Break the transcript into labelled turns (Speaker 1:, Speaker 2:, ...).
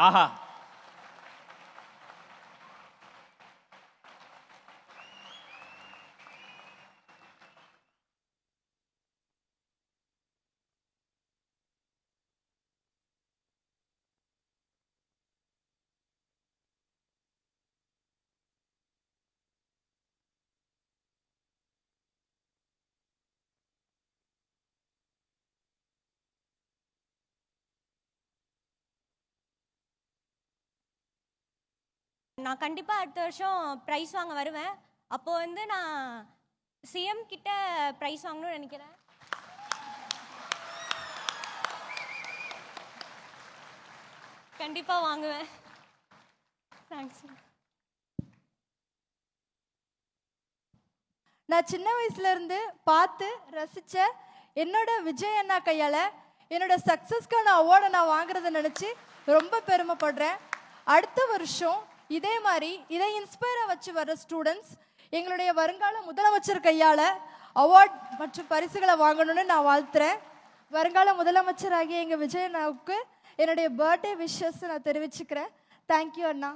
Speaker 1: ஆஹா.
Speaker 2: நான் கண்டிப்பா அடுத்த வருஷம் பிரைஸ் வாங்க வருவேன். அப்போ வந்து நான் சிஎம் கிட்ட பிரைஸ் வாங்கணும்னு நினைக்கிறேன். கண்டிப்பா வாங்குவேன். தேங்க்ஸ்.
Speaker 3: நான் சின்ன வயசுல இருந்து பார்த்து ரசிச்ச என்னோட விஜய் அண்ணா கையால என்னோட சக்சஸ்க்கான அவார்டை நான் வாங்குறத நினைச்சு ரொம்ப பெருமைப்படுறேன். அடுத்த வருஷம் இதே மாதிரி இதை இன்ஸ்பயரா வச்சு வர ஸ்டூடெண்ட்ஸ் எங்களுடைய வருங்கால முதலமைச்சர் கையால அவார்ட் மற்றும் பரிசுகளை வாங்கணும்னு நான் வாழ்த்துறேன். வருங்கால முதலமைச்சராகிய எங்க விஜய் அண்ணாவுக்கு என்னுடைய பர்த்டே விஷஸ் நான் தெரிவிச்சுக்கிறேன். தேங்க்யூ அண்ணா.